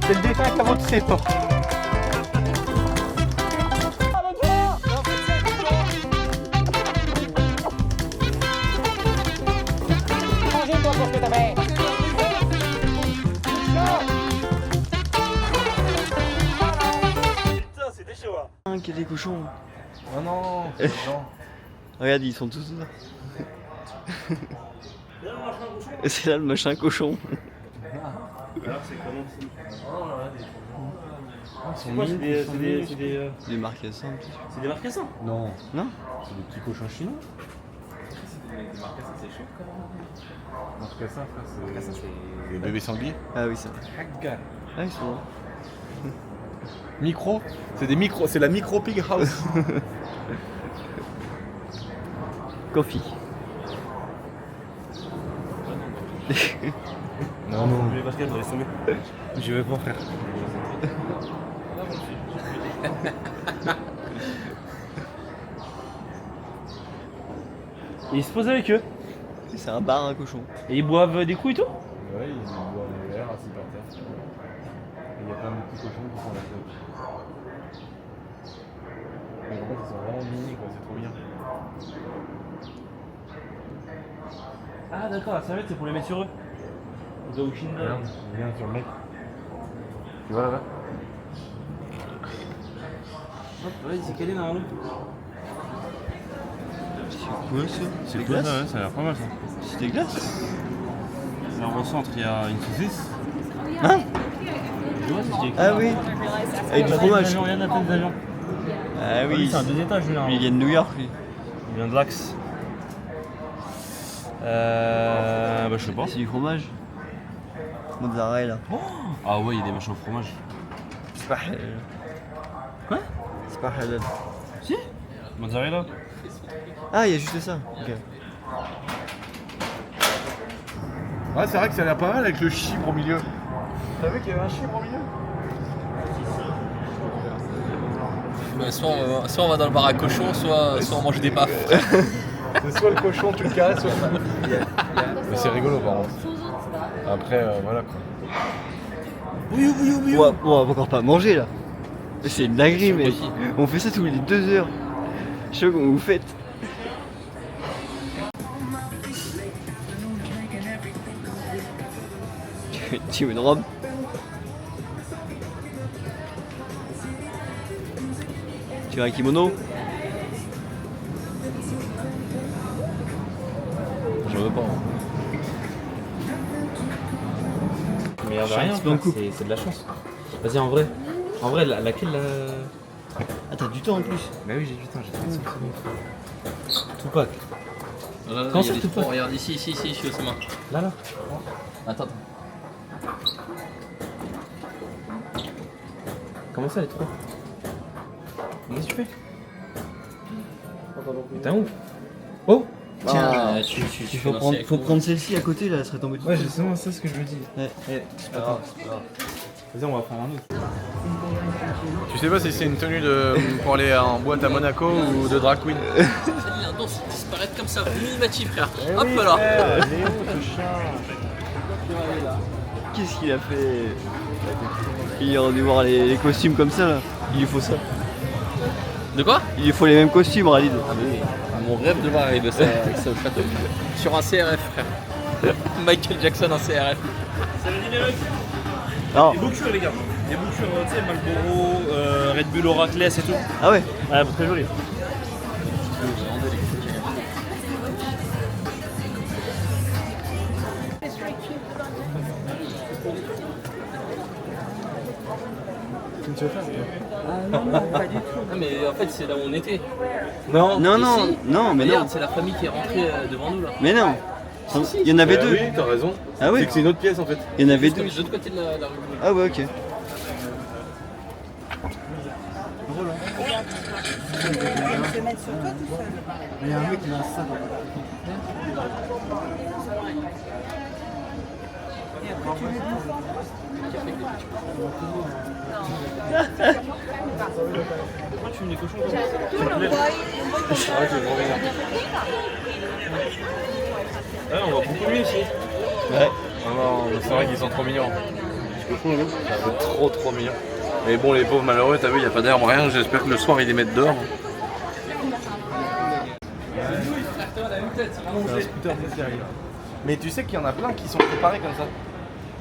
C'est le défunt qui a votre ses portes. Mangez-toi pour que ta mère. Putain, c'était chaud hein. Qu'il y a des cochons. Oh non, Regarde, ils sont tous là. C'est là le machin cochon. Alors c'est comment aussi? C'est quoi, c'est des des marcassins. C'est des marcassins? Non, Non? c'est des petits cochons chinois. Des marcassins, c'est chaud quand même. Marcassin, frère, Marcassins, c'est des bébés sangliers. Ah oui, ça. Hagga. Ah, ils sont là. Micro, c'est des micros, c'est la micro pig house. Coffee. Non, non, Les baskets, laisse tomber. je vais pas, frère. Et ils se posent avec eux. C'est un bar à cochons. Et ils boivent des coups et tout? Ouais, ils boivent des verres assis par terre. Et il y a plein de petits cochons qui font la fête. Mais en fait, ils sont vraiment mini, quoi, c'est trop bien. Ah d'accord, la serviette c'est pour les mettre sur eux. The Walking Dead. Regarde, viens sur le mec. Tu vois là-bas? Hop, ouais, c'est calé dans l'eau. C'est quoi ça? C'est des cool ça, glaces? ouais, ça a l'air pas mal ça. C'est des glaces? Alors au centre il y a une saucisse. Hein? Tu vois, c'est ce qui est écrit Ah là. oui. Avec du fromage. Il y a la tête d'avion. Ah oui. C'est un 2 étages lui là. Il vient de New York lui. Il vient de l'Axe. Bah je sais pas. C'est du fromage. Mozzarella. Ah ouais, il y a des machins au fromage. C'est pas halal. Quoi? C'est pas halal. Si. Mozzarella. Ah, il y a juste ça. Ok. Ouais, c'est vrai que ça a l'air pas mal avec le chibre au milieu. T'as vu qu'il y avait un chibre au milieu? Bah, soit on va dans le bar à cochon, soit on mange des baffes. C'est soit le cochon, tu le caresses, soit ça. Mais c'est rigolo par contre. Après, voilà quoi. On va encore pas manger là. C'est une dinguerie, mec. On fait ça tous les 2 heures. Je sais pas comment vous faites. Tu veux une robe? Tu veux un kimono? J'en veux pas. Mais il y a Je suis un rien, petit peu en frère, couple. c'est de la chance. Vas-y en vrai. En vrai, laquelle Ah, t'as du temps en plus. Bah oui, j'ai du temps, j'ai 35 secondes. Tupac. Comment ça, tu peux Regarde ici, je suis au sommet. Là. Attends. Comment ça les trois? Qu'est-ce que tu fais? T'es un ouf. Oh! Tiens, tu Faut prendre celle-ci à côté là, elle serait tombée dessus. Ouais, justement, c'est ce que je me dis. Ouais. C'est pas grave. Vas-y, on va faire un autre. Tu sais pas si c'est une tenue pour aller en boîte à Monaco ou de drag queen? Il a un dos disparaître comme ça, minimatif, frère. Hop là! Qu'est-ce qu'il a fait? Il est rendu voir les costumes comme ça là. Il lui faut ça. De quoi? Il lui faut les mêmes costumes, Ralid. Mon rêve de voir arriver ça avec ça au château. Sur un CRF, frère. Michael Jackson en CRF. Ça veut dire les mecs? Non. Des boucures, les gars. Des boucures, tu sais, Marlboro, Red Bull, Oraclès et tout. Ah ouais? Ouais, très joli. Tu veux faire? Ah, mais en fait, c'est là où on était. Non. Non, Ici, non, mais regarde, non. c'est la famille qui est rentrée devant nous là. Mais non. Il y en avait deux. Oui, t'as raison. Ah ouais? C'est que c'est une autre pièce en fait. Il y en avait Juste deux. de l'autre côté de la rue. Ah ouais, ok. Je vais mettre sur toi tout seul. Il y a un mec qui lance ça. Pourquoi tu fumes des cochons comme ça? Ouais, on va beaucoup mieux ici. Ouais. Non, c'est vrai qu'ils sont trop mignons. Ça fait trop mignon. Mais bon, les pauvres malheureux, t'as vu, il n'y a pas d'herbe, rien. J'espère que le soir, ils les mettent dehors. C'est un scooter de série. Mais tu sais qu'il y en a plein qui sont préparés comme ça.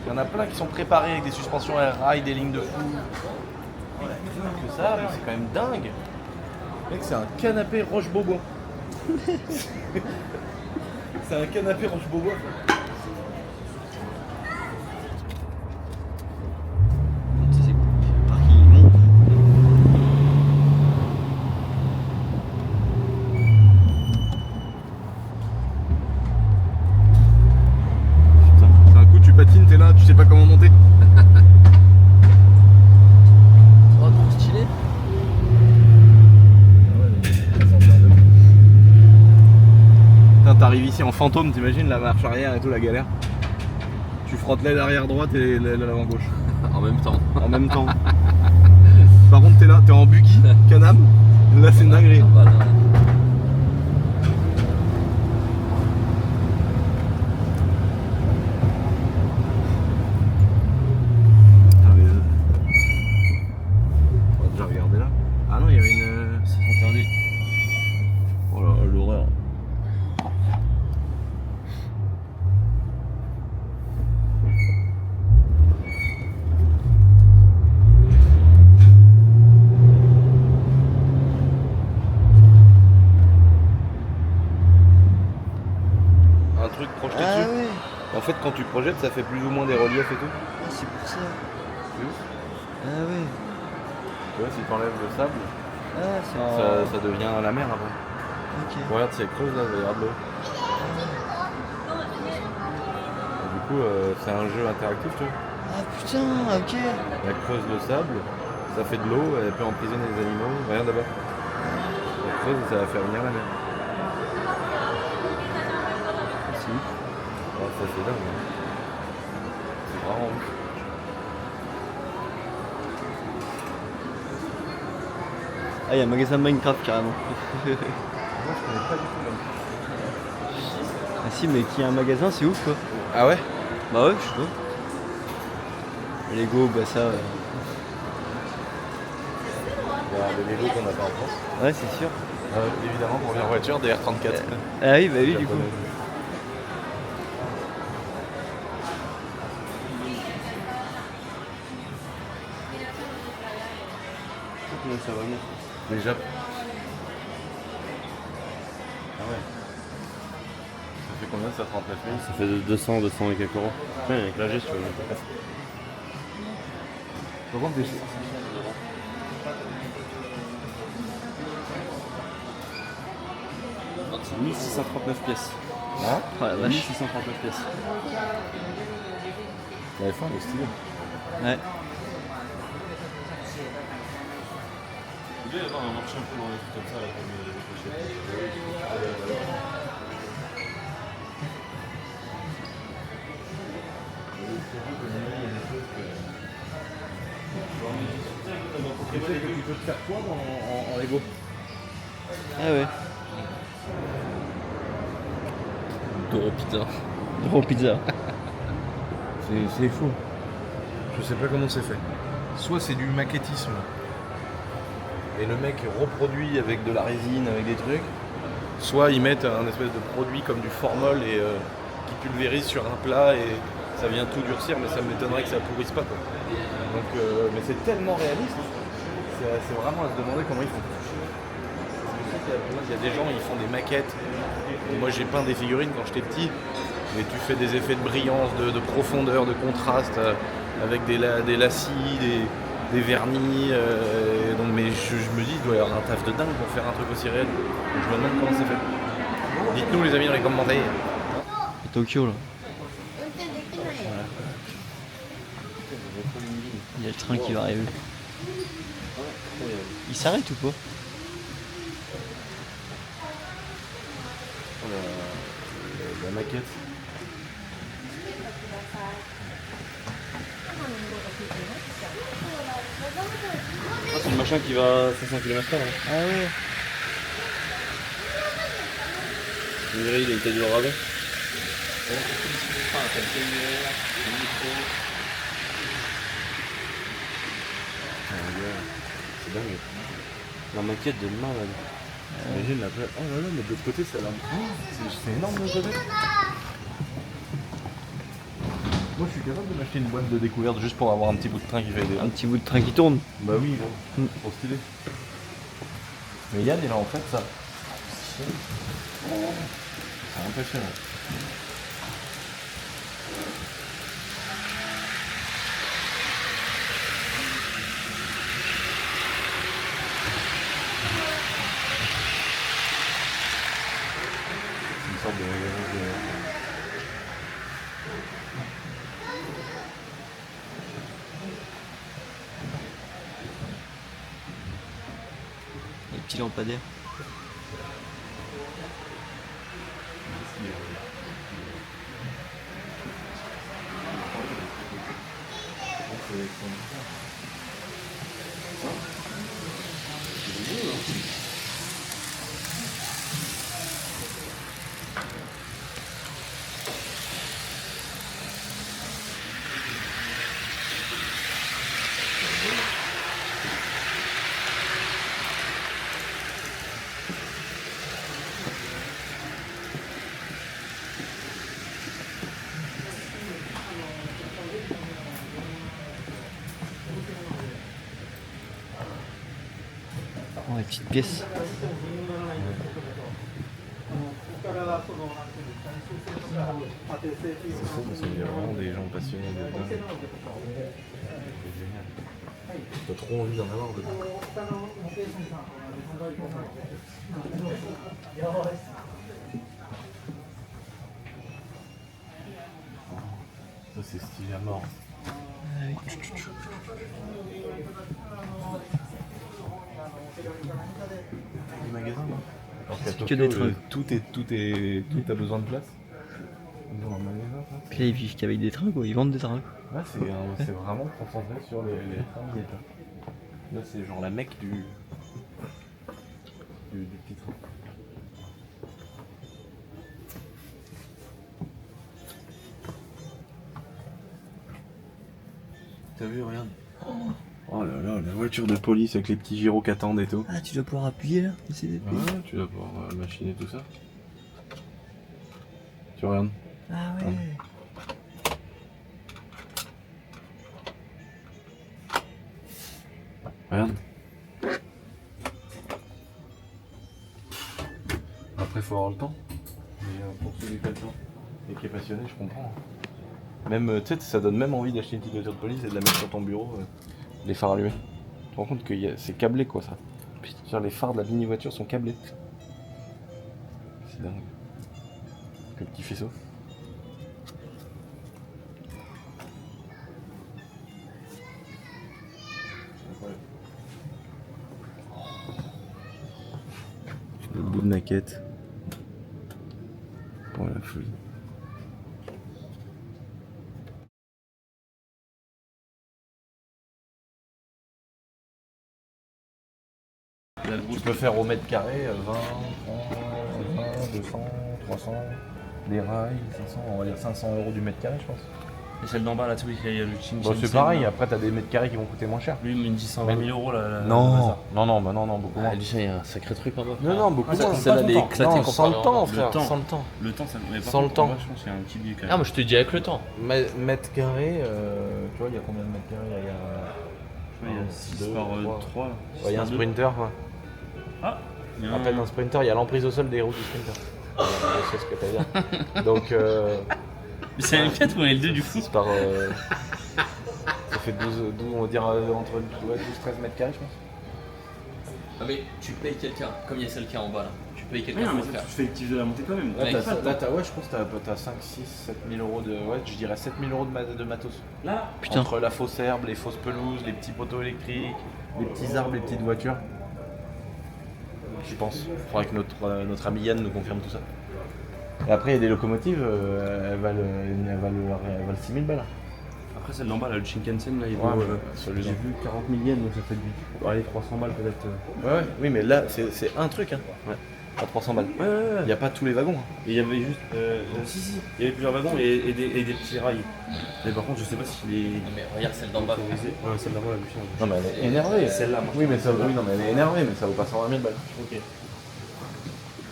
Il y en a plein qui sont préparés avec des suspensions air rail, des lignes de fou. Que ça, mais c'est quand même dingue. Mec, c'est un canapé Roche-Beaubois. C'est un canapé Roche-Beaubois. C'est un coup, tu patines, t'es là, tu sais pas comment monter. Oh, trop stylé. Putain, t'arrives ici en fantôme, t'imagines la marche arrière et tout, la galère. Tu frottes l'aile arrière droite et l'aile avant gauche. En même temps. En même temps. Par contre, t'es là, t'es en buggy, Can-Am. Là, c'est une dinguerie. Bah, non. Putain, on va déjà regarder là. Ah non, il y avait une. C'est interdit. Oh là, l'horreur. Un truc projeté Ah dessus. ouais, En fait, quand tu projettes, ça fait plus ou moins des reliefs et tout. ah, c'est pour ça. C'est ouf. Ah ouais. Tu vois, si t'enlèves le sable, Ah, c'est en... ça devient la mer après. Ok. Regarde, si elle creuse là, il va y avoir de l'eau. Et du coup, c'est un jeu interactif, tu vois. Ah putain, ok. Elle creuse le sable, ça fait de l'eau, elle peut emprisonner les animaux. Regarde là-bas. Elle creuse et ça va faire venir la mer. C'est ouf. Ah, ça c'est dingue. Hein. C'est vraiment ouf. Ah, il y a un magasin de Minecraft carrément. Moi je connais pas du tout même. Ah si, mais qu'il y a un magasin, c'est ouf quoi. Ah ouais? Bah ouais, je trouve. Lego, bah ça. Il y a des Lego qu'on n'a pas en France. Ouais, c'est sûr. Évidemment, première voiture, des R34. Ah oui, bah oui, du coup. Comment ça va bien? Les Japs. Ah ouais. Ça fait combien ça, 39 000? Ça fait 200 et quelques euros. Ouais, avec la gestion. Par contre, des... 1639 pièces. Hein? Oh la vache. 1639 pièces. La F1, elle est stylée. Ouais. Il doit y avoir un marché un peu dans les trucs comme ça, là, comme les pochettes. Tu sais que tu peux te faire toi en Lego. Ah ouais. Doro Pizza. Gros pizza. C'est fou. Je sais pas comment c'est fait. Soit c'est du maquettisme. Et le mec reproduit avec de la résine, avec des trucs. Soit ils mettent un espèce de produit comme du formol et qui pulvérise sur un plat et ça vient tout durcir, mais ça m'étonnerait que ça pourrisse pas quoi. Donc, mais c'est tellement réaliste, c'est vraiment à se demander comment ils font. Il y a des gens, ils font des maquettes. Et moi j'ai peint des figurines quand j'étais petit. Et tu fais des effets de brillance, de profondeur, de contraste avec des lacis, des vernis. Donc, mais je me dis, il doit y avoir un taf de dingue pour faire un truc aussi réel. Donc, je me demande comment c'est fait. Dites-nous les amis dans les commentaires. À Tokyo là. Il y a le train qui va arriver. Il s'arrête ou pas? La maquette. Ah, c'est le machin qui va à 500 km/h. Ah ouais. On dirait il a une tête de rabais. C'est dingue. La maquette de malade. Imagine la plaque. Oh là là, mais de l'autre côté, ça l'a. C'est énorme de l'autre côté. Moi, je suis capable de m'acheter une boîte de découverte juste pour avoir un petit bout de train qui fait des. Un petit bout de train qui tourne. Bah oui, bon. Trop stylé. Mais Yann, il a en fait ça. C'est impressionnant. C'est une sorte de magasin de... Les petits lampadaires. Oh, les petites pièces. C'est fou parce qu'il y a vraiment des gens passionnés dedans. C'est génial. T'as trop envie d'en avoir dedans. Ça c'est stylé à mort. Les magasins, non? Alors qu'à C'est Tokyo, que des trucs. tout a besoin de place. Dans un magasin, ça. Puis là, ils vivent qu'avec des trains, quoi. Ils vendent des trains. Là, c'est vraiment concentré sur les trains. Là, c'est genre la mecque du petit train. T'as vu, regarde. Oh là là, la voiture de police avec les petits gyros qui attendent et tout. Ah, tu dois pouvoir appuyer là. Essayer d'appuyer. Ouais, tu vas pouvoir machiner tout ça. Tu regardes. Ah ouais. Regarde. Après, faut avoir le temps. Mais pour celui qui a le temps et qui est passionné, je comprends. Même, tu sais, ça donne même envie d'acheter une petite voiture de police et de la mettre sur ton bureau, les phares allumés. Tu te rends compte que c'est câblé quoi ça. Genre les phares de la mini-voiture sont câblés. C'est dingue. Quel petit faisceau. Le bout de maquette. Oh la folie. Tu peux faire au mètre carré 20, 30, 20, 200, 300, des rails, 500, on va dire 500 € du mètre carré je pense. Et celle d'en bas là, tu vois, il y a le Ching Bon, c'est pareil, après t'as des mètres carrés qui vont coûter moins cher. Lui, il me dit 120 000 € là. Non, beaucoup moins. déjà, il y a un sacré truc en bas. Non, beaucoup moins. Celle-là, elle est éclatée Non, sans le temps, frère, temps. sans le temps. Le temps, ça mais par Sans le contre, temps. en bas, je pense qu'il y a un petit billet quand même. Ah, moi je te dis avec le temps. Mètre carré, tu vois, il y a combien de mètres carrés? Il y a 6 2, par 3. 3 là. Il y a un sprinter, quoi. Ah, il y a Rappelle un sprinter, il y a l'emprise au sol des roues du sprinter. Je sais ce que t'as à dire. Donc, Mais c'est un L4 ou un L2 du coup? c'est par. Ça fait 12, on va dire entre 12-13 mètres carrés, je pense. Ah, mais tu payes quelqu'un, comme il y a celle qui est en bas là. Tu payes quelqu'un Non, mais pour le ça, faire. tu fais le kiff de la montée quand même. Là, Ouais, ouais, je pense que t'as 5, 6, 7 000 € de. Ouais, je dirais 7 000 € de matos. Là, Putain. Entre la fausse herbe, les fausses pelouses, les petits poteaux électriques, les petits arbres, les petites voitures. Je pense. Il faudra que notre ami Yann nous confirme tout ça. Et après, il y a des locomotives, elles valent 6 000 balles. après celle d'en bas là, le Shinkansen là, il Ouais, vaut. celui-là. J'ai vu 40 000 yens donc ça fait du. Allez, 300 balles peut-être. Ouais, oui, mais là, c'est un truc. Hein. Ouais. à 300 balles. Ouais, ouais, ouais. Il n'y a pas tous les wagons. Hein. Et il y avait juste. Si, si. Il y avait plusieurs wagons et des petits rails. Mais par contre, je sais pas si les. Non, mais regarde celle d'en bas. Ouais, celle d'avant, la plus chère. Non, mais elle est énervée. Celle-là, moi. Oui, mais ça, oui, non, mais elle est énervée, mais ça vaut pas 120 000 balles. Ok.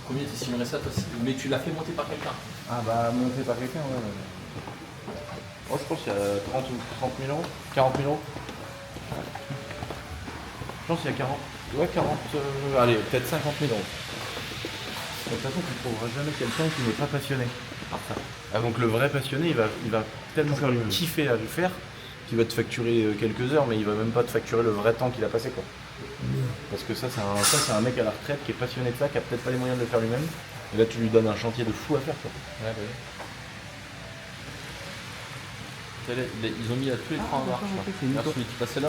Combien t'estimerais ça toi mais tu l'as fait monter par quelqu'un? Ah bah, monté par quelqu'un, ouais. Oh, je pense qu'il y a 30 000 euros. 40 000 euros. Je pense qu'il y a 40. Ouais, 40. Allez, peut-être 50 000 euros. De toute façon, tu ne trouveras jamais quelqu'un qui n'est pas passionné par ça. Ah, donc le vrai passionné, il va tellement kiffer à le faire qu'il va te facturer quelques heures, mais il va même pas te facturer le vrai temps qu'il a passé, quoi. Parce que ça, c'est un mec à la retraite qui est passionné de ça, qui a peut-être pas les moyens de le faire lui-même. Et là, tu lui donnes un chantier de fou à faire, quoi. Ouais, bah oui. Ils ont mis à tous les trains en marche. Là, celui qui passait là,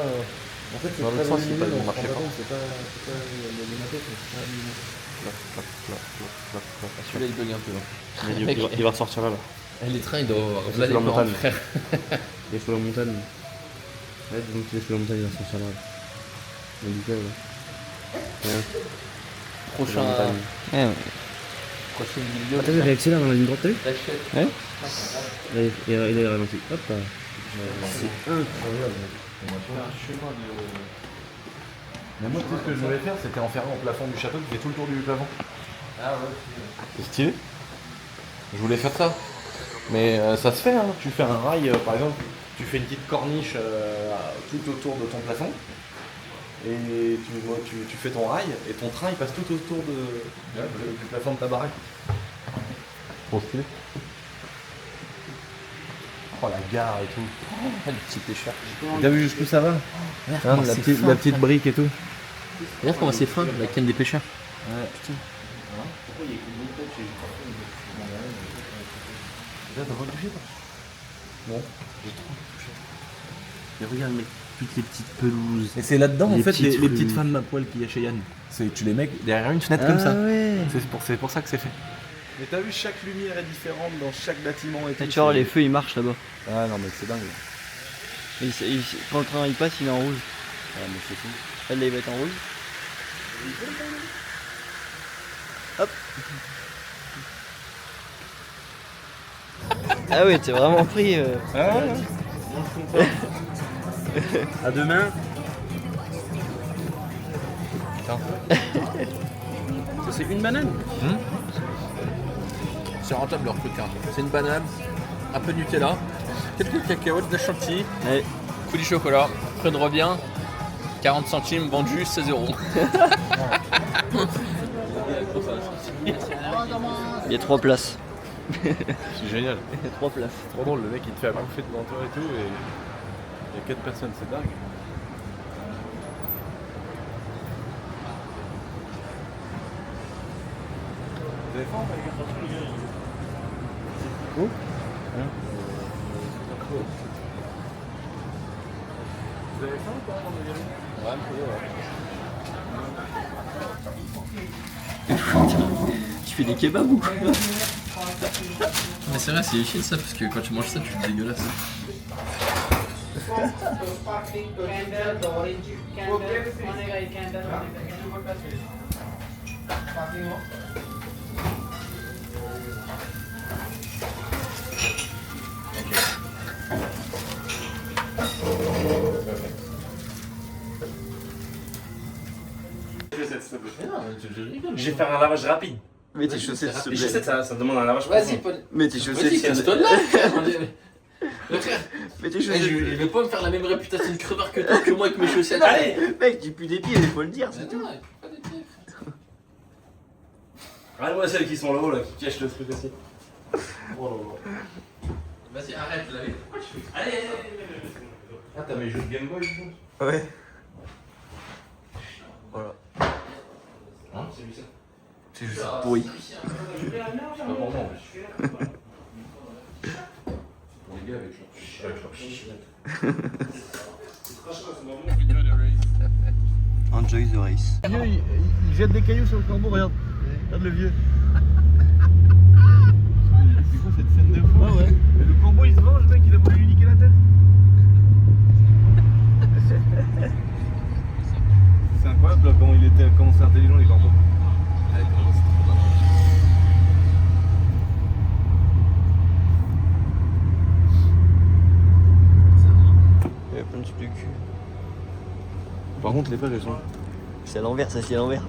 En fait, dans l'autre sens, il marchait pas. Celui-là, il bug un peu. Hein. Il va ressortir là. Eh, les trains, ils doivent avoir C'est la montagne. frère. Il est sur la montagne. Ouais, donc il est sur la montagne, il va sortir là. Prochain. Ouais, Prochaine vidéo. t'as vu, il accélère dans la ligne droite, t'as vu? T'achètes. Ouais. Il est ralenti. Hop là. C'est incroyable. Mais moi, tout ce que je voulais faire, c'était enfermer au plafond du château, qui fait tout le tour du plafond. Ah ouais. C'est stylé. Je voulais faire ça. Mais ça se fait, hein. Tu fais un rail, par exemple, tu fais une petite corniche tout autour de ton plafond. Et tu fais ton rail, et ton train il passe tout autour du plafond de ta baraque. Trop stylé. Oh la gare et tout. Oh, le petit pêcheur. T'as vu jusqu'où ça va? Regarde Hein, la petite brique et tout. Regarde comment c'est fin, la canne des pêcheurs. Ouais. Putain. T'as pas touché toi? Bon, j'ai trop touché. Mais regarde, mais toutes les petites pelouses. Et c'est là-dedans en Les fait petites les rues. petites femmes à poil qu'il y a chez Yann. Tu les mets derrière une fenêtre comme ça. Ouais. C'est pour ça que c'est fait. Mais t'as vu, chaque lumière est différente dans chaque bâtiment et tout. Tu vois, les feux ils marchent là-bas. Ah non mais c'est dingue. Et quand le train il passe, il est en rouge. Ah mais c'est tout. Elle il va être en rouge. Hop. Ah ouais, t'es vraiment pris. Ah ouais. À demain. Putain. Ça c'est une banane. C'est rentable leur truc. Hein. C'est une banane, un peu de Nutella, quelques cacahuètes de chantilly, Ouais. coup du chocolat, prix de revient, 40 centimes vendu 16 €. Il y a 3 places. C'est génial. Il y a 3 places. Trop drôle, le mec il te fait à bouffer devant toi et tout et il y a 4 personnes, c'est dingue. Vous avez faim ou pas les gars? Où? Vous avez faim ou pas avant de y aller? Ouais, un peu, ouais. Tu fais des kebabs ou quoi? Mais c'est vrai, c'est utile ça, parce que quand tu manges ça, tu te dégueulasses. Je vais faire un lavage rapide. Mets tes chaussettes s'il te Les plaît. chaussettes, ça demande un lavage Vas-y, profond. Mets tes chaussettes vas-y, s'il te casse-toi plaît. de là, frère. Le frère, Mets tes eh, chaussettes. il veut pas me faire la même réputation de crevard que toi, que moi avec mes chaussettes. Allez. Mec, tu pues des pieds, il faut le dire, Mais c'est tout. non, il pue pas des pieds, frère. Regarde-moi celles qui sont là-haut, là, qui cachent le truc aussi. Oh là là. Vas-y, arrête, là. Allez. Ah t'as mes jeux de Game Boy du coup? Ouais. Hein? C'est juste pourri. C'est pas pour moi en plus. Pour les gars avec leur chichette. Enjoy the race. Le vieux, il jette des cailloux sur le corbeau, regarde. Regarde le vieux. C'est quoi cette scène de fou? Ah ouais. Mais le corbeau il se venge, mec, il a voulu lui niquer la tête. C'est incroyable là, comment c'est intelligent les corbeaux. Allez, comment c'est trop truc de cul. Par contre, les pages, elles sont. C'est à l'envers, ça c'est à l'envers.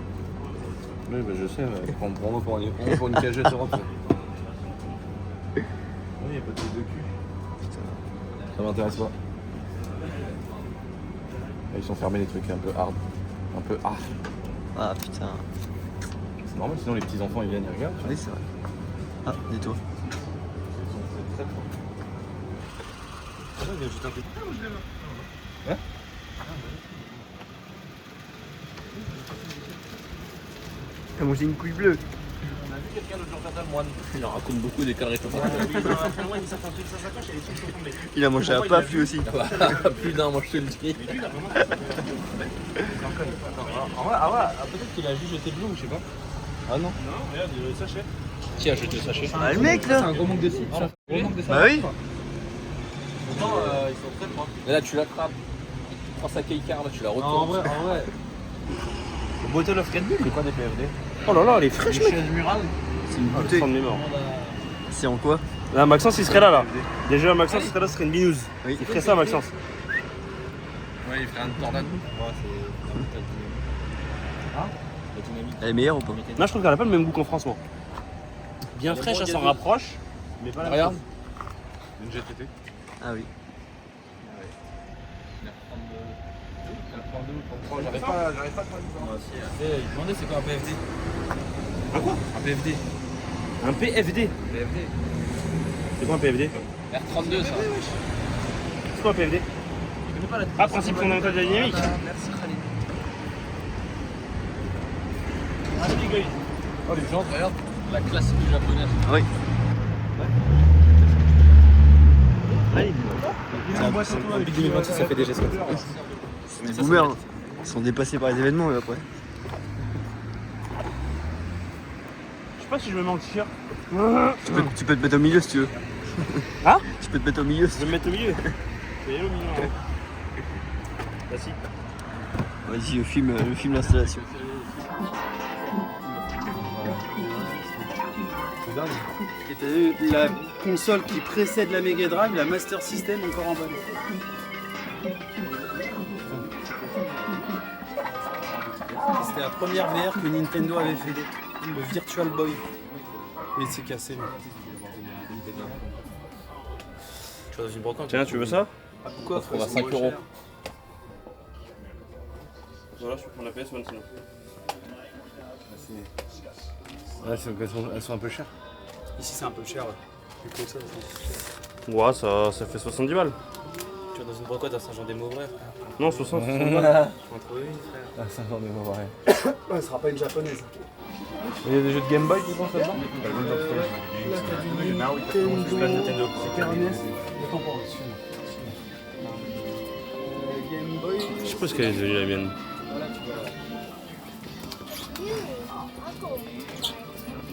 Oui, bah je sais, prends-moi pour une cagette Europe. Oui, y'a pas de truc de cul. Ça m'intéresse pas. Ils sont fermés les trucs un peu hard. Un peu hard. Ah putain. C'est normal, sinon les petits enfants ils viennent, ils regardent. Oui, c'est vrai. Ah, dis-toi. Hein? T'as mangé une couille bleue. On a vu quelqu'un l'autre jour faire le moine. Il en raconte beaucoup des conneries comme ça. Il a mangé un paf lui aussi. Plus d'un, moi je te le dis. Ah ouais, peut-être qu'il a juste jeté de l'eau, je sais pas. Ah non. Non, regarde, il y a le sachet. Qui a jeté le sachet? Ah le mec là. C'est un gros manque de cible. Bah oui. Pourtant, ils sont très propres. Mais là, tu l'attrapes. Tu prends sa keycard, là, tu la retournes. En vrai. Bottle of Red Bull. C'est quoi des PFD? Oh là là, elle est fraîche, mec. C'est une Ah, bouteille. de mémoire. C'est en quoi? Là, Maxence, il serait là. Déjà, Maxence, il serait là, ce serait une binouze. Oui. Il ferait ça, Maxence. Ouais, il ferait un tornade. Elle est meilleure ou pas? Non, je trouve qu'elle a pas le même goût qu'en France, moi. Bien fraîche, elle s'en rapproche. Mais pas la Regarde. Une GTT. Ah oui. J'arrive pas à prendre Il demandait c'est quoi un PFD? Un quoi? Un PFD. Un PFD. PFD. C'est quoi un PFD? R32 ça. C'est quoi un PFD? Je connais pas la Ah, principe fondamental de la dynamique. Merci Khalid. Oh les gens, regarde. La classe du japonaise. Ah oui. En 2026, ça fait déjà ça. Les boomers, hein. Ils sont dépassés par les événements eux, après. Je sais pas si je me mets en t-shirt. Tu peux te mettre au milieu si tu veux. Hein? Tu peux te mettre au milieu si Je tu vais me mettre au milieu. Je vais aller au milieu. hein. Bah si. veux. Vas-y, le film l'installation. Et t'as vu la console qui précède la Mega Drive, la Master System encore en bas. C'était la première VR que Nintendo avait fait, le Virtual Boy. Mais il s'est cassé. lui. Tu vois dans une brocante. Tiens, tu veux ça? Pourquoi On va 5 €. Voilà, je peux prendre la PS1 sinon. Ouais, elles sont un peu chères. Ici c'est un peu cher. Ouais. Les consoles, c'est- Ouais, ça fait 70 balles. Tu vois dans une brocante à Saint-Jean-des-Mauvrais. Non, 60. Je vais en trouver une, frère. Ah, 50 € ouais. Ouais, ce sera pas une japonaise. Il y a des jeux de Game Boy qui sont là-dedans? Là, t'as du Nintendo, Super NES. Attends, pas dessus. Game Boy. Je sais pas ce qu'elle est devenue la mienne. Voilà, tu vois.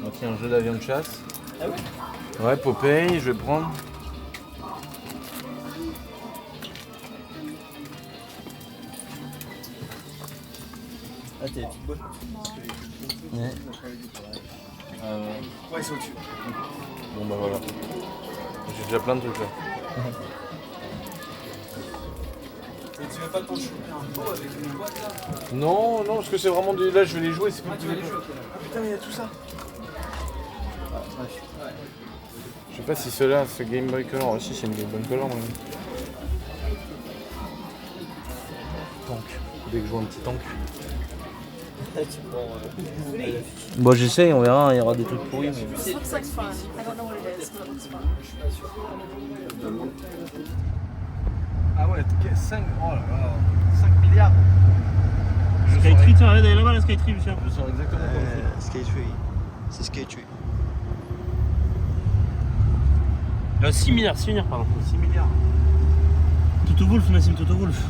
Donc il y a un jeu d'avion de chasse. Ah ouais? Ouais, Popeye, je vais prendre. Ah, t'es la petite boîte. Ouais, ils sont au-dessus. Bon bah voilà. J'ai déjà plein de trucs là. Et tu veux pas t'en choper un pot avec une boîte là? Non, non, parce que c'est vraiment des. Là je vais les jouer, c'est pas Tu vas les jouer. Ah putain, il y a tout ça. Je sais pas si ceux-là, ce Game Boy Color. Si, c'est une Game Boy Color. Mais... Tank. Dès que je vois un petit tank. Bon, j'essaye, on verra, il y aura des trucs pourris. Mais... Looks like fun. I don't know what it is, but it looks fun. Ah ouais, 5, oh là là, 5 milliards. Skytree, tiens, allez là-bas la Skytree, Lucien. Je sens exactement comme ça. Skytree. C'est Skytree. 6 milliards, pardon. 6 milliards. Toto Wolf, Nassim, Toto Wolf.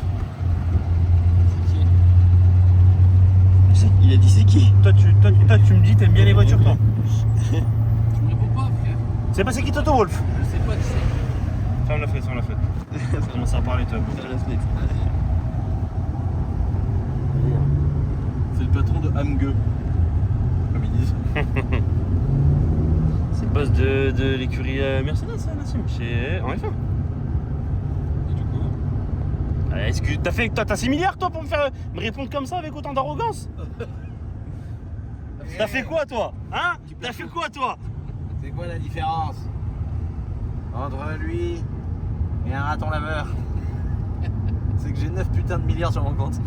Il a dit c'est qui? Toi, tu me dis, t'aimes bien les voitures, toi. Tu me réponds pas, frère. C'est pas c'est qui Toto Wolf? Je sais pas qui c'est. Ferme la fenêtre. Commence à parler, toi. C'est le patron de Hamgue. Comme ils disent. C'est le boss de l'écurie Mercedes, ça, Nassim. En F1. Et du coup, Allez, Est-ce que t'as 6 milliards toi pour me répondre comme ça avec autant d'arrogance? T'as fait quoi toi? Hein? T'as fait quoi toi? C'est quoi la différence entre lui et un raton laveur? C'est que j'ai 9 putains de milliards sur mon compte.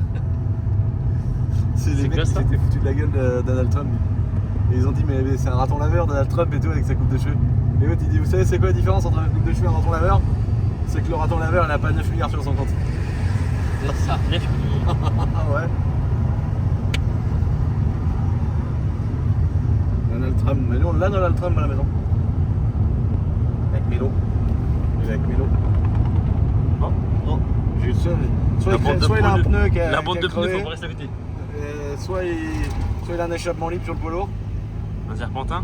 C'est les mecs qui s'étaient foutus de la gueule de Donald Trump. Et ils ont dit mais c'est un raton laveur Donald Trump et tout avec sa coupe de cheveux. Et l'autre il dit vous savez c'est quoi la différence entre une coupe de cheveux et un raton laveur? C'est que le raton laveur il n'a pas 9 milliards sur son compte. C'est ça, 9 milliards. Ouais. Donald Trump, mais nous on a Donald Trump à la maison. Avec Mélo. Il est avec Mélo. Non. Non. J'ai soit La bande de il a un pneus- pneu qui a La bande qui a de pneus, crevé, faut pas rester à côté. soit il a un échappement libre sur le polo, Un serpentin.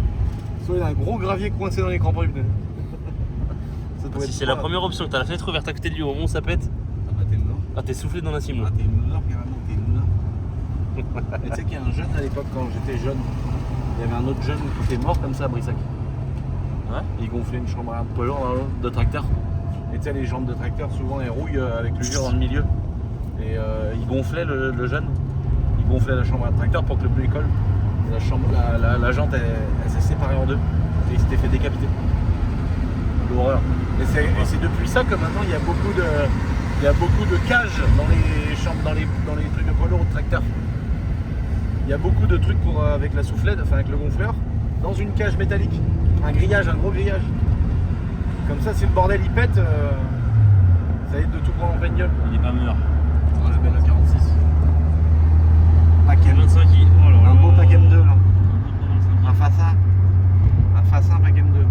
soit il a un gros gravier coincé dans les crampons du pneu. Ça doit Si être c'est la pas- première option, que t'as la fenêtre ouverte à côté de lui au moment où ça pète. Ah bah t'es mort. Ah, t'es soufflé dans la cime là. Ah t'es mort carrément, t'es mort. Et tu sais qu'il y a un jeune à l'époque quand j'étais jeune, il y avait un autre jeune qui était mort comme ça à Brissac. Ouais. Il gonflait une chambre à poids lourd de tracteur. Et tu sais les jambes de tracteur souvent elles rouillent avec le dur dans le milieu. Et il gonflait le jeune. Il gonflait la chambre à tracteur pour que le pneu colle. La jante elle s'est séparée en deux. Et il s'était fait décapiter. L'horreur. Et c'est depuis ça que maintenant il y a beaucoup de cages dans les chambres, dans les trucs de poids lourd de tracteur. Il y a beaucoup de trucs avec la soufflette, enfin avec le gonfleur, dans une cage métallique. Un grillage, un gros grillage. Comme ça, si le bordel il pète, ça évite de tout prendre en pleine gueule. Il est pas mûr. On la belle 46. Paquem. 25 qui. Oh là là. Un beau Paquem 2 là. Un Fassa. Un Fassa Paquem 2.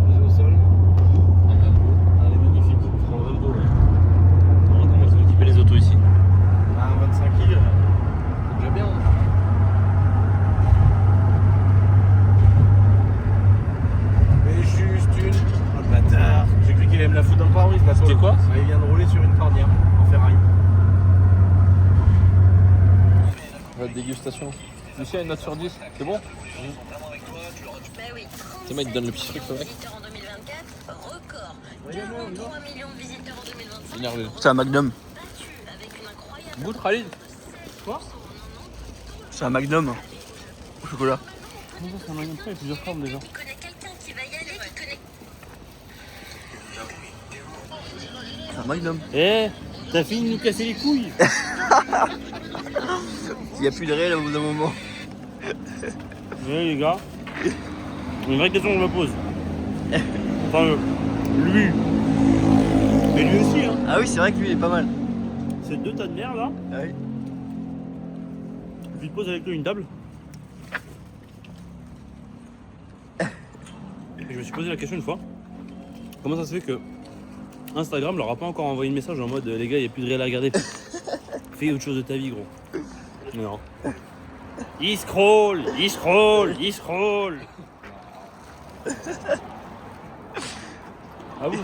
Posé au sol. Elle est magnifique. Je prends le dos là. Regarde comment ils ont équipé les autos ici. Un 25i, c'est déjà bien. Mais juste une. Oh le bâtard. J'ai cru qu'il allait me la foutre dans le pare-brise là. C'était quoi? Il vient de rouler sur une cornière en Ferrari. Votre dégustation. Lucien, une note sur 10, c'est bon? Bah oui. C'est moi, il te donne le petit truc, ouais. Visiteurs en 2024, record. 43 millions de visiteurs en 2025. Énervé. C'est un Magnum. Avec une incroyable. Goûte Khalid. C'est un Magnum. Au chocolat. C'est un moyen de faire, il y a plusieurs formes déjà. Tu connais quelqu'un qui va y aller, qui connaît. C'est un Magnum. Eh, t'as fini de nous casser les couilles. Il n'y a plus de réel au bout d'un moment. Ouais les gars. Une vraie question que je me pose. Enfin, lui. Mais lui aussi, hein. Ah oui, c'est vrai que lui il est pas mal. Ces deux tas de merde là. Ah oui. Tu te poses avec lui une table. Et je me suis posé la question une fois. Comment ça se fait que Instagram leur a pas encore envoyé un message en mode les gars, il n'y a plus de réel à regarder. Fais autre chose de ta vie, gros. Non. Il scroll, il scroll, il scroll. Ah oui,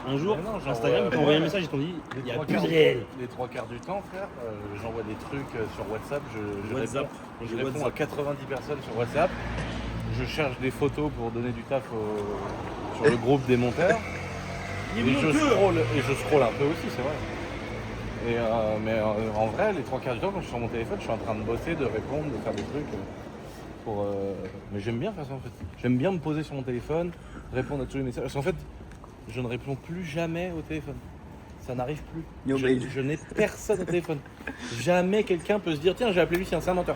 un jour, Mais non, genre, Instagram t'a envoyé un message, ils t'ont dit il n'y a plus de réel. Les trois quarts du temps, frère, j'envoie des trucs sur WhatsApp, je WhatsApp. réponds à 90 personnes sur WhatsApp, je cherche des photos pour donner du taf sur le groupe des monteurs, et je scroll un peu aussi, c'est vrai. Mais en vrai, les trois quarts du temps, quand je suis sur mon téléphone, je suis en train de bosser, de répondre, de faire des trucs. Mais j'aime bien faire ça en fait. J'aime bien me poser sur mon téléphone, répondre à tous les messages. Parce qu'en fait, je ne réponds plus jamais au téléphone. Ça n'arrive plus. Yo, Je, mais- je n'ai personne au téléphone. Jamais quelqu'un peut se dire tiens, j'ai appelé Lucien, c'est un menteur.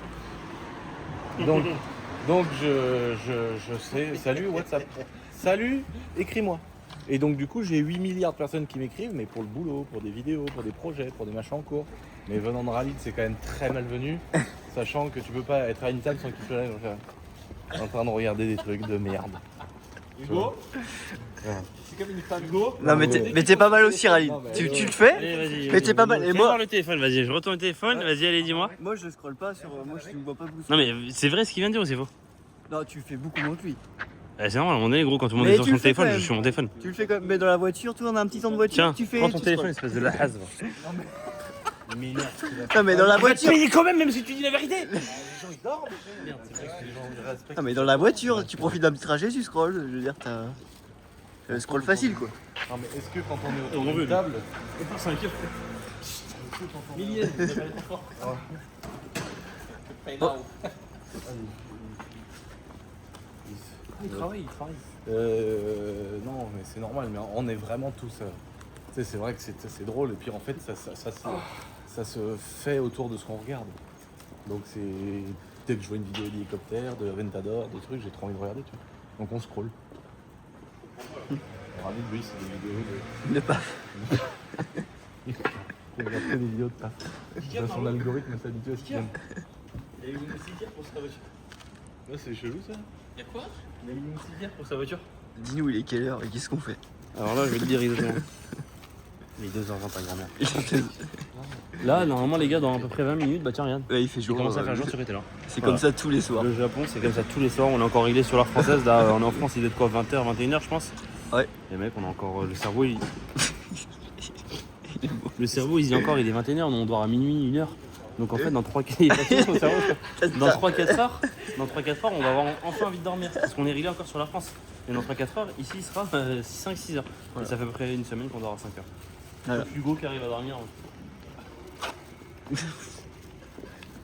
Donc je sais, salut WhatsApp. Salut, écris-moi. Et donc du coup j'ai 8 milliards de personnes qui m'écrivent, mais pour le boulot, pour des vidéos, pour des projets, pour des machins en cours. Mais venant de Rallye, c'est quand même très malvenu, sachant que tu peux pas être à une table sans qu'il te plaigne, en train de regarder des trucs de merde. Hugo. C'est comme une femme. Hugo. Non mais t'es pas mal aussi Rally. Non, mais- Tu le fais. Allez, vas-y. Mais t'es pas mal. Et Tiens, moi voir le téléphone, vas-y, je retourne le téléphone, vas-y, allez, dis-moi. Moi je scrolle pas sur. Moi je me vois pas beaucoup. Non mais c'est vrai ce qu'il vient de dire ou c'est faux? Non, tu fais beaucoup moins que lui. C'est normal, à un moment donné, gros, quand tout le monde Mais est sur tu son le fais téléphone, quand je même. suis sur mon téléphone. Tu le fais comme. Mais dans la voiture, toi on a un petit temps de voiture. Tiens, tu fais. prends ton tu téléphone, scrolles. espèce de la hasve. Non mais dans la voiture. Mais quand même, même si tu dis la vérité. Les gens ils dorment. Merde, c'est vrai que les gens ils respectent. Non mais dans la voiture, tu profites d'un petit trajet, tu scrolles. Je veux dire, t'as. Le scroll facile quoi. Non mais est-ce que quand on est On autour veut, d'une table, Millième, vous avez trop fort. Il travaille. Non, mais c'est normal, mais on est vraiment tous. Tu sais, c'est vrai que c'est drôle, et puis en fait, ça se fait autour de ce qu'on regarde. Donc, c'est. Dès que je vois une vidéo d'hélicoptère, de Aventador, des trucs, j'ai trop envie de regarder, tu vois. Donc, on scroll. Ravi de lui, c'est des vidéos de. Ne pas. Il regarde que des vidéos de taf. Son algorithme s'habitue à ce qu'il aime. Il a eu une moustiquaire pour sa voiture. Ouais, c'est chelou ça. Y'a quoi? Il a eu une moustiquaire pour sa voiture. Dis-nous, il est quelle heure et qu'est-ce qu'on fait? Alors là, je vais te dire exactement. Il est 2h20 ta grand-mère. Là, normalement, les gars, dans à peu près 20 minutes, bah tiens, regarde. Ouais, il fait Il jour. commence à faire jour sur été là. C'est Voilà. comme ça tous les soirs. Le Japon, c'est comme ça tous les soirs. On est encore réglé sur l'heure française. Là, on est en France, il est de quoi 20h, 21h, je pense. Ouais. Les mecs, on a encore le cerveau. Le cerveau, il dit encore, il est 21h, on dort à minuit, 1h. Donc en fait, dans 3-4 heures, on va avoir enfin envie de dormir. Parce qu'on est réglé encore sur la France. Et dans 3-4 heures, ici, il sera 5-6 heures. Voilà. Et ça fait à peu près une semaine qu'on dort à 5 heures. Voilà. Donc Hugo qui arrive à dormir.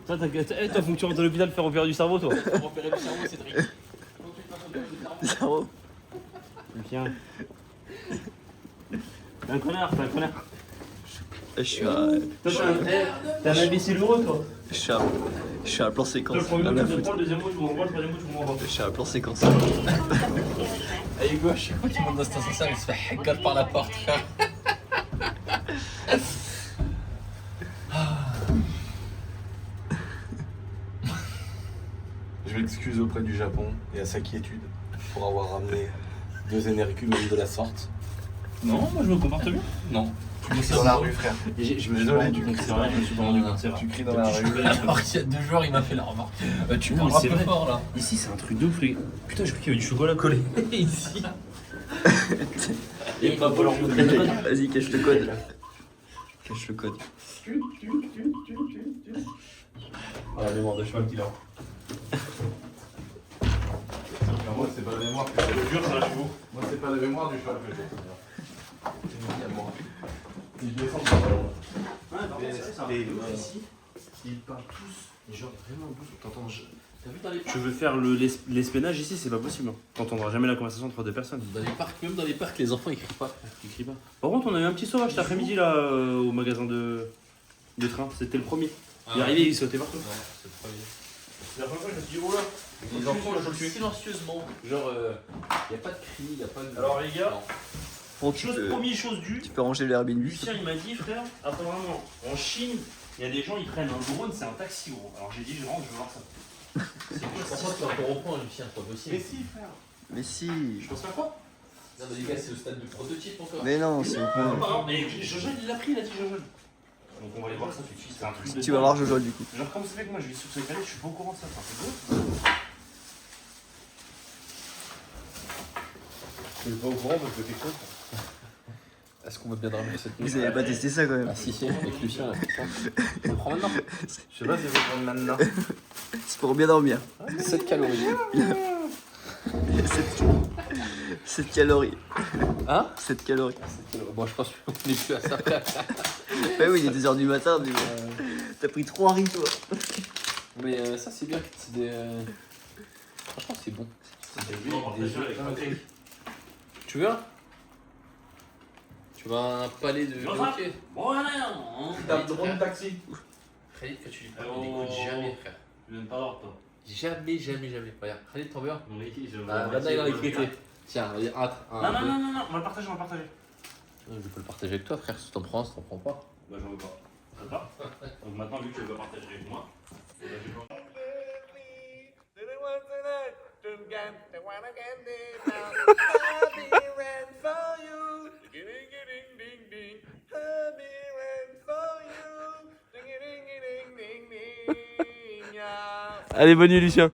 Toi, toi, faut que tu rentres à l'hôpital faire opérer du cerveau, toi. Pour opérer le cerveau, c'est tricky. Zéro. Lucien. T'es un connard, t'es un connard. Je suis à. Toi, t'es un imbécile heureux, toi. Je suis à plan séquence. Le premier Rien mot, à tu foutre. comprends, le deuxième mot, tu comprends, le troisième mot, tu comprends pas. Je suis à plan séquence. Et Hugo, à chaque fois qu'il monte dans cet ascenseur, il se fait hacker par la porte, frère. Je m'excuse auprès du Japon et à sa quiétude pour avoir ramené 2 énergumènes de la sorte. Non, moi je me comporte bien. Non. C'est dans la rue, frère. Je me suis Désolé, pas rendu compte, c'est vrai, je me suis pas rendu compte, c'est vrai. Tu cries dans la rue. Alors qu'il y a 2 jours, il m'a fait la remarque. Tu Oui, parles mais un c'est peu vrai. fort là. Ici, c'est un truc de ouf, les gars. Putain, j'ai cru qu'il y avait du chocolat collé ici. Et il va falloir montrer le code. Vas-y, cache le code. Cache le code. Ah, la mémoire de cheval qu'il a. Moi, c'est pas la mémoire que j'ai. Je jure, ça lâche vous. Moi, c'est pas la mémoire du cheval que j'ai. C'est à moi. Si je descends, ça va loin. Ouais, par contre, c'est vrai, ici, ils parlent tous, mais genre vraiment douce. T'entends, t'as vu dans les parcs? Je veux faire l'espionnage ici, c'est pas possible. Hein. T'entendras jamais la conversation entre 2 personnes. Dans les parcs, même dans les parcs, les enfants ils crient pas. Ils crient pas. Par contre, on a eu un petit sauvage cet après-midi là au magasin de train. C'était le premier. Il est arrivé, il sautait partout. Ouais, c'est le premier. La première fois, je me suis dit, oh là. Les enfants jouent silencieusement. Genre, y a pas de cris, y a pas de. Alors, les gars, Non. Bon, tu première chose due. peux ranger le Airbnb. Lucien il m'a dit frère, apparemment en Chine, il y a des gens ils prennent un drone, c'est un taxi gros. Alors j'ai dit je rentre, je veux voir ça. C'est quoi Pourquoi ça? tu vas encore reprendre, Lucien, c'est pas possible. si, frère. Mais si. Je pense pas quoi? Non, mais les gars, c'est le stade de prototype encore. Mais non, c'est au point. Non, mais Jojo il l'a pris, il a dit Jojo. Donc on va aller voir ça tout de suite, c'est un truc de Tu vas voir Jojo du coup. Genre comme ça fait que moi je vis sous ces planètes, je suis pas au courant de ça, c'est beau. Je suis pas au courant parce que t'es con. Est-ce qu'on va bien dormir cette nuit? Vous avez pas testé ça quand même. Ah si, si, avec Lucien là. On le prend maintenant. Je sais pas si je vais prendre maintenant. C'est pour bien dormir. 7 calories. 7 calories. Hein? 7 calories. Bon, je pense qu'on est plus à ça. Bah oui, il est 2h du matin, mais t'as pris 3 riz toi. Mais ça, c'est bien. C'est des. Franchement, c'est bon. Tu veux un? Tu veux un palais de. Non, ça. Ok. Bon, non, T'as le drone taxi. Khalid, que tu lui parles, il écoute jamais, frère. Je viens de pas voir toi. Jamais, jamais, jamais. Regarde, Khalid, t'en veux un? Mon équipe, je Ah, maintenant, il a écrit. Tiens, allez, hâte. Non, on va le partager, on va le partager. Je peux le partager avec toi, frère. Si t'en prends un, si t'en prends pas. Bah j'en veux pas. Ça te va? Donc maintenant vu que tu veux pas partager avec moi, eh ben, je vais pas. Allez, bonne nuit, Lucien.